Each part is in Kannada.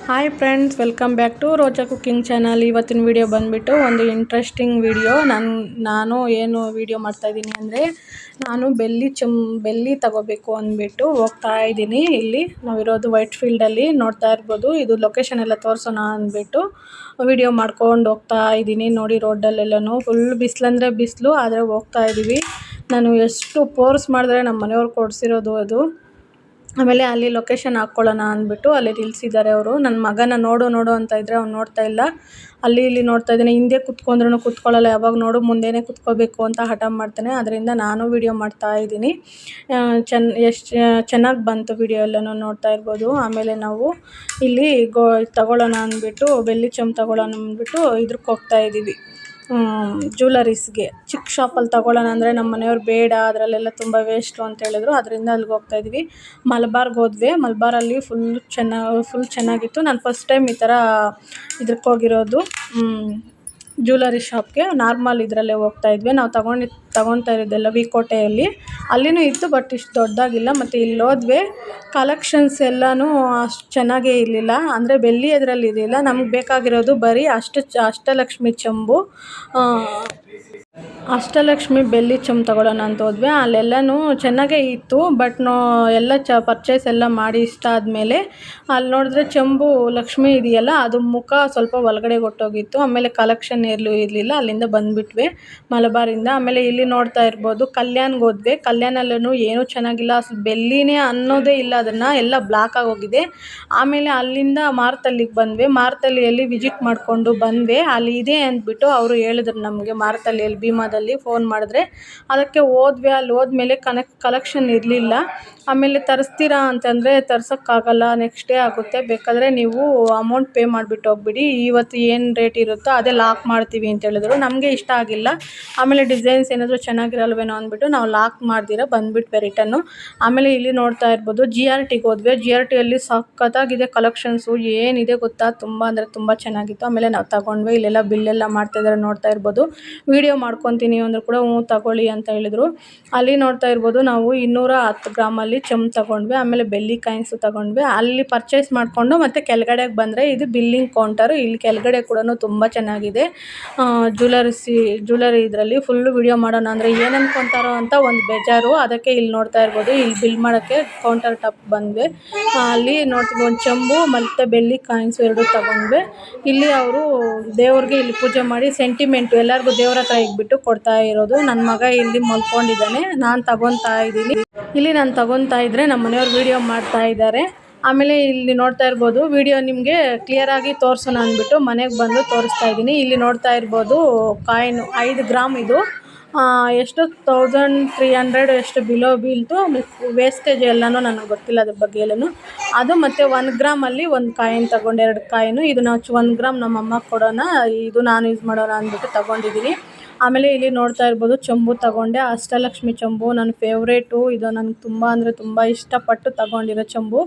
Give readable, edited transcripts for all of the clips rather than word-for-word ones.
Hi friends, welcome back to Rocha cooking channel. ಇವತ್ತಿನ ವಿಡಿಯೋ ಬಂದುಬಿಟ್ಟು ಒಂದು ಇಂಟ್ರೆಸ್ಟಿಂಗ್ ವಿಡಿಯೋ. ನಾನು ಏನು ವಿಡಿಯೋ ಮಾಡ್ತಾಯಿದ್ದೀನಿ ಅಂದರೆ, ನಾನು ಬೆಲ್ಲಿ ತಗೋಬೇಕು ಅಂದ್ಬಿಟ್ಟು ಹೋಗ್ತಾ ಇದ್ದೀನಿ. ಇಲ್ಲಿ ನಾವಿರೋದು ವೈಟ್ ಫೀಲ್ಡಲ್ಲಿ ನೋಡ್ತಾ ಇರ್ಬೋದು. ಇದು ಲೊಕೇಶನ್ ಎಲ್ಲ ತೋರಿಸೋಣ ಅಂದ್ಬಿಟ್ಟು ವಿಡಿಯೋ ಮಾಡ್ಕೊಂಡು ಹೋಗ್ತಾ ಇದ್ದೀನಿ. ನೋಡಿ, ರೋಡಲ್ಲೆಲ್ಲನೂ ಫುಲ್ ಬಿಸಿಲಂದರೆ ಬಿಸಿಲು, ಆದರೆ ಹೋಗ್ತಾ ಇದ್ದೀವಿ. ನಾನು ಎಷ್ಟು ಫೋರ್ಸ್ ಮಾಡಿದ್ರೆ ನಮ್ಮ ಮನೆಯವ್ರು ಕೊಡಿಸಿರೋದು ಅದು. ಆಮೇಲೆ ಅಲ್ಲಿ ಲೊಕೇಶನ್ ಹಾಕ್ಕೊಳ್ಳೋಣ ಅಂದ್ಬಿಟ್ಟು ಅಲ್ಲಿ ನಿಲ್ಲಿಸಿದ್ದಾರೆ ಅವರು. ನನ್ನ ಮಗನ ನೋಡು ಅಂತ ಇದ್ದರೆ ಅವ್ನು ನೋಡ್ತಾ ಇಲ್ಲ. ಅಲ್ಲಿ ಇಲ್ಲಿ ನೋಡ್ತಾ ಇದ್ದಾನೆ. ಹಿಂದೆ ಕುತ್ಕೊಂಡ್ರೂ ಕುತ್ಕೊಳ್ಳಲ್ಲ, ಯಾವಾಗ ನೋಡು ಮುಂದೆನೇ ಕುತ್ಕೋಬೇಕು ಅಂತ ಹಠ ಮಾಡ್ತಾನೆ. ಅದರಿಂದ ನಾನು ವಿಡಿಯೋ ಮಾಡ್ತಾ ಇದ್ದೀನಿ. ಎಷ್ಟು ಚೆನ್ನಾಗಿ ಬಂತು ವಿಡಿಯೋ ಎಲ್ಲನೂ ನೋಡ್ತಾ ಇರ್ಬೋದು. ಆಮೇಲೆ ನಾವು ಇಲ್ಲಿ ತಗೊಳ್ಳೋಣ ಅಂದ್ಬಿಟ್ಟು ಬೆಲ್ಲಿ ಚೊಂಬು ತಗೊಳ್ಳೋಣ ಅಂದ್ಬಿಟ್ಟು ಇದ್ರಿಗೆ ಹೋಗ್ತಾ ಇದ್ದೀವಿ, ಜ್ಯುವೆಲರೀಸ್ಗೆ. ಚಿಕ್ಕ ಶಾಪಲ್ಲಿ ತಗೊಳ್ಳೋಣ ಅಂದರೆ ನಮ್ಮ ಮನೆಯವ್ರು ಬೇಡ, ಅದರಲ್ಲೆಲ್ಲ ತುಂಬ ವೇಸ್ಟು ಅಂತ ಹೇಳಿದ್ರು. ಅದರಿಂದ ಅಲ್ಲಿಗೆ ಹೋಗ್ತಾ ಇದ್ವಿ. ಮಲಬಾರ್ಗೆ ಹೋದ್ವಿ. ಮಲಬಾರಲ್ಲಿ ಫುಲ್ ಚೆನ್ನಾಗಿತ್ತು. ನಾನು ಫಸ್ಟ್ ಟೈಮ್ ಈ ಥರ ಇದಕ್ಕೆ ಹೋಗಿರೋದು, ಜ್ಯುವೆಲರಿ ಶಾಪ್ಗೆ. ನಾರ್ಮಲ್ ಇದರಲ್ಲೇ ಹೋಗ್ತಾ ಇದ್ವಿ. ನಾವು ತಗೊಳ್ತಾ ಇರೋದೆಲ್ಲ ವಿಕೋಟೆಯಲ್ಲಿ. ಅಲ್ಲಿನೂ ಇತ್ತು, ಬಟ್ ಇಷ್ಟು ದೊಡ್ಡದಾಗಿಲ್ಲ. ಮತ್ತು ಇಲ್ಲಿ ಹೋದ್ವಿ, ಕಲೆಕ್ಷನ್ಸ್ ಎಲ್ಲನೂ ಅಷ್ಟು ಚೆನ್ನಾಗೇ ಇರಲಿಲ್ಲ. ಅಂದರೆ ಬೆಳ್ಳಿ ಅದರಲ್ಲಿ ಇರಲಿಲ್ಲ. ನಮಗೆ ಬೇಕಾಗಿರೋದು ಬರೀ ಅಷ್ಟಲಕ್ಷ್ಮಿ ಚೊಂಬು, ಅಷ್ಟಲಕ್ಷ್ಮಿ ಬೆಳ್ಳಿ ಚೊಂಬು ತಗೊಳ್ಳೋಣ ಅಂತ ಹೋದ್ವಿ. ಅಲ್ಲೆಲ್ಲನೂ ಚೆನ್ನಾಗೇ ಇತ್ತು. ಬಟ್ ಎಲ್ಲ ಪರ್ಚೇಸ್ ಎಲ್ಲ ಮಾಡಿ ಇಷ್ಟ ಆದಮೇಲೆ ಅಲ್ಲಿ ನೋಡಿದ್ರೆ ಚೆಂಬು ಲಕ್ಷ್ಮಿ ಇದೆಯಲ್ಲ, ಅದು ಮುಖ ಸ್ವಲ್ಪ ಒಳಗಡೆ ಹೊಟ್ಟೋಗಿತ್ತು. ಆಮೇಲೆ ಕಲೆಕ್ಷನ್ ಇರಲಿಲ್ಲ. ಅಲ್ಲಿಂದ ಬಂದುಬಿಟ್ವಿ ಮಲಬಾರಿಂದ. ಆಮೇಲೆ ಇಲ್ಲಿ ನೋಡ್ತಾ ಇರ್ಬೋದು, ಕಲ್ಯಾಣ್ಗೆ ಹೋದ್ವಿ. ಕಲ್ಯಾಣಲ್ಲೂ ಏನೂ ಚೆನ್ನಾಗಿಲ್ಲ. ಅಸಲು ಬೆಳ್ಳಿನೇ ಅನ್ನೋದೇ ಇಲ್ಲ, ಅದನ್ನು ಎಲ್ಲ ಬ್ಲಾಕ್ ಆಗೋಗಿದೆ. ಆಮೇಲೆ ಅಲ್ಲಿಂದ ಮಾರುತಲ್ಲಿಗೆ ಬಂದ್ವಿ. ಮಾರುತಲ್ಲಿಯಲ್ಲಿ ವಿಸಿಟ್ ಮಾಡಿಕೊಂಡು ಬಂದ್ವಿ. ಅಲ್ಲಿ ಇದೆ ಅಂದ್ಬಿಟ್ಟು ಅವರು ಹೇಳಿದ್ರು ನಮಗೆ. ಮಾರುತಲ್ಲಿಯಲ್ಲಿ ಭೀಮಾದಲ್ಲಿ ಫೋನ್ ಮಾಡಿದ್ರೆ ಅದಕ್ಕೆ ಹೋದ್ವಿ. ಅಲ್ಲಿ ಹೋದ್ಮೇಲೆ ಕಲೆಕ್ಷನ್ ಇರಲಿಲ್ಲ. ಆಮೇಲೆ ತರಿಸ್ತೀರಾ ಅಂತಂದರೆ ತರ್ಸೋಕ್ಕಾಗಲ್ಲ, ನೆಕ್ಸ್ಟ್ ಡೇ ಆಗುತ್ತೆ, ಬೇಕಾದರೆ ನೀವು ಅಮೌಂಟ್ ಪೇ ಮಾಡಿಬಿಟ್ಟು ಹೋಗ್ಬಿಡಿ, ಇವತ್ತು ಏನು ರೇಟ್ ಇರುತ್ತೋ ಅದೇ ಲಾಕ್ ಮಾಡ್ತೀವಿ ಅಂತ ಹೇಳಿದ್ರು. ನಮಗೆ ಇಷ್ಟ ಆಗಿಲ್ಲ. ಆಮೇಲೆ ಡಿಸೈನ್ಸ್ ಏನಾದರೂ ಚೆನ್ನಾಗಿರಲ್ವೇನೋ ಅಂದ್ಬಿಟ್ಟು ನಾವು ಲಾಕ್ ಮಾಡ್ದಿರ ಬಂದುಬಿಟ್ವಿ ರಿಟನ್ನು. ಆಮೇಲೆ ಇಲ್ಲಿ ನೋಡ್ತಾ ಇರ್ಬೋದು, GRTಗೆ ಹೋದ್ವಿ. GRTಯಲ್ಲಿ ಸಖತ್ತಾಗಿದೆ ಕಲೆಕ್ಷನ್ಸು. ಏನಿದೆ ಗೊತ್ತಾ, ತುಂಬ ಅಂದರೆ ತುಂಬ ಚೆನ್ನಾಗಿತ್ತು. ಆಮೇಲೆ ನಾವು ತಗೊಂಡ್ವಿ. ಇಲ್ಲೆಲ್ಲ ಬಿಲ್ಲೆಲ್ಲ ಮಾಡ್ತಾಯಿದ್ದಾರೆ, ನೋಡ್ತಾ ಇರ್ಬೋದು. ವೀಡಿಯೋ ಮಾಡ್ಕೊತೀನಿ ಅಂದರೂ ಕೂಡ ತಗೊಳ್ಳಿ ಅಂತ ಹೇಳಿದರು. ಅಲ್ಲಿ ನೋಡ್ತಾ ಇರ್ಬೋದು, ನಾವು 210 ಗ್ರಾಮಲ್ಲಿ ಚೊಂಬು ತಗೊಂಡ್ವಿ. ಆಮೇಲೆ ಬೆಳ್ಳಿ ಕಾಯಿನ್ಸು ತಗೊಂಡ್ವಿ. ಅಲ್ಲಿ ಪರ್ಚೇಸ್ ಮಾಡಿಕೊಂಡು ಮತ್ತೆ ಕೆಳಗಡೆಗೆ ಬಂದರೆ ಇದು ಬಿಲ್ಲಿಂಗ್ ಕೌಂಟರು. ಇಲ್ಲಿ ಕೆಳಗಡೆ ಕೂಡ ತುಂಬ ಚೆನ್ನಾಗಿದೆ ಜ್ಯುವೆಲರಿ. ಇದರಲ್ಲಿ ಫುಲ್ಲು ವಿಡಿಯೋ ಮಾಡೋಣ ಅಂದರೆ ಏನು ಅಂದ್ಕೊತಾರೋ ಅಂತ ಒಂದು ಬೇಜಾರು. ಅದಕ್ಕೆ ಇಲ್ಲಿ ನೋಡ್ತಾ ಇರ್ಬೋದು, ಇಲ್ಲಿ ಬಿಲ್ ಮಾಡೋಕ್ಕೆ ಕೌಂಟರ್ ಟಾಪ್ ಬಂದ್ವಿ. ಅಲ್ಲಿ ನೋಡ್ತೀವಿ ಒಂದು ಚೆಂಬು ಮತ್ತು ಬೆಳ್ಳಿ ಕಾಯಿನ್ಸು ಎರಡೂ ತಗೊಂಡ್ವಿ. ಇಲ್ಲಿ ಅವರು ದೇವ್ರಿಗೆ ಇಲ್ಲಿ ಪೂಜೆ ಮಾಡಿ ಸೆಂಟಿಮೆಂಟು ಎಲ್ಲರಿಗೂ ದೇವ್ರ ಹತ್ರ ಇಟ್ಬಿಟ್ಟು ಕೊಡ್ತಾ ಇರೋದು. ನನ್ನ ಮಗ ಇಲ್ಲಿ ಮಲ್ಕೊಂಡಿದ್ದಾನೆ, ನಾನು ತಗೊತಾ ಇದ್ದೀನಿ. ಇಲ್ಲಿ ನಾನು ತಗೊತಾ ಇದ್ದರೆ ನಮ್ಮ ಮನೆಯವ್ರು ವೀಡಿಯೋ ಮಾಡ್ತಾ ಇದ್ದಾರೆ. ಆಮೇಲೆ ಇಲ್ಲಿ ನೋಡ್ತಾ ಇರ್ಬೋದು, ವಿಡಿಯೋ ನಿಮಗೆ ಕ್ಲಿಯರಾಗಿ ತೋರಿಸೋಣ ಅಂದ್ಬಿಟ್ಟು ಮನೆಗೆ ಬಂದು ತೋರಿಸ್ತಾ ಇದ್ದೀನಿ. ಇಲ್ಲಿ ನೋಡ್ತಾ ಇರ್ಬೋದು, ಕಾಯಿನು 5 ಗ್ರಾಮ್ ಇದು ಎಷ್ಟು 1300 ಎಷ್ಟು ಬಿಲೋ ಬೀಳ್ತು. ವೇಸ್ಟೇಜ್ ಎಲ್ಲನೂ ನನಗೆ ಗೊತ್ತಿಲ್ಲ ಅದ್ರ ಬಗ್ಗೆ ಎಲ್ಲನೂ. ಅದು ಮತ್ತು 1 ಗ್ರಾಮಲ್ಲಿ ಒಂದು ಕಾಯಿನ್ ತಗೊಂಡು 2 ಕಾಯಿನು. ಇದು ನಾವು 1 ಗ್ರಾಮ್ ನಮ್ಮ ಅಮ್ಮಗೆ ಕೊಡೋಣ, ಇದು ನಾನು ಯೂಸ್ ಮಾಡೋಣ ಅಂದ್ಬಿಟ್ಟು ತಗೊಂಡಿದ್ದೀನಿ. ಆಮೇಲೆ ಇಲ್ಲಿ ನೋಡ್ತಾ ಇರ್ಬೋದು, ಚೊಂಬು ತಗೊಂಡೆ. ಅಷ್ಟಲಕ್ಷ್ಮಿ ಚೊಂಬು ನನ್ನ ಫೇವ್ರೇಟು. ಇದು ನನಗೆ ತುಂಬ ಅಂದರೆ ತುಂಬ ಇಷ್ಟಪಟ್ಟು ತಗೊಂಡಿರೋ ಚೊಂಬು.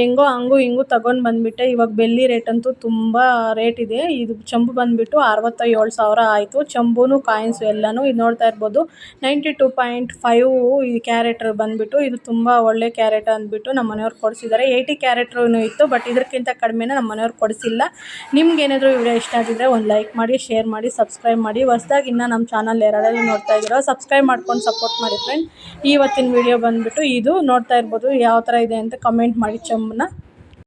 ಹೆಂಗೋ ಹಂಗೂ ಹಿಂಗೂ ತಗೊಂಡು ಬಂದುಬಿಟ್ಟೆ. ಇವಾಗ ಬೆಳ್ಳಿ ರೇಟಂತೂ ತುಂಬ ರೇಟ್ ಇದೆ. ಇದು ಚೊಂಬು ಬಂದುಬಿಟ್ಟು 67,000 ಆಯಿತು. ಚೊಂಬು ಕಾಯಿನ್ಸು ಎಲ್ಲನೂ. ಇದು ನೋಡ್ತಾ ಇರ್ಬೋದು, 92.5 ಈ ಕ್ಯಾರೆಟ್ ಬಂದುಬಿಟ್ಟು. ಇದು ತುಂಬ ಒಳ್ಳೆ ಕ್ಯಾರೆಟ್ ಅಂದ್ಬಿಟ್ಟು ನಮ್ಮ ಮನೆಯವ್ರು ಕೊಡಿಸಿದ್ದಾರೆ. 80 ಕ್ಯಾರೆಟ್ರೂ ಇತ್ತು, ಬಟ್ ಇದಕ್ಕಿಂತ ಕಡಿಮೆನ ನಮ್ಮ ಮನೆಯವ್ರು ಕೊಡಿಸಿಲ್ಲ. ನಿಮ್ಗೇನಾದರೂ ವಿಡಿಯೋ ಇಷ್ಟ ಆಗಿದ್ರೆ ಒಂದು ಲೈಕ್ ಮಾಡಿ, ಶೇರ್ ಮಾಡಿ, ಸಬ್ಸ್ಕ್ರೈಬ್ ಮಾಡಿ. ಹೊಸದಾಗಿ ಇನ್ನೂ ನಮ್ಮ ಚಾನಲ್ ಯಾರಾದರೂ ನೋಡ್ತಾ ಇದ್ದೀರೋ ಸಬ್ಸ್ಕ್ರೈಬ್ ಮಾಡ್ಕೊಂಡು ಸಪೋರ್ಟ್ ಮಾಡಿ ಫ್ರೆಂಡ್. ಇವತ್ತಿನ ವಿಡಿಯೋ ಬಂದುಬಿಟ್ಟು ಇದು. ನೋಡ್ತಾ ಇರ್ಬೋದು ಯಾವ ಥರ ಇದೆ ಅಂತ ಕಮೆಂಟ್ ಮಾಡಿ ಚೊಂಬನ್ನ.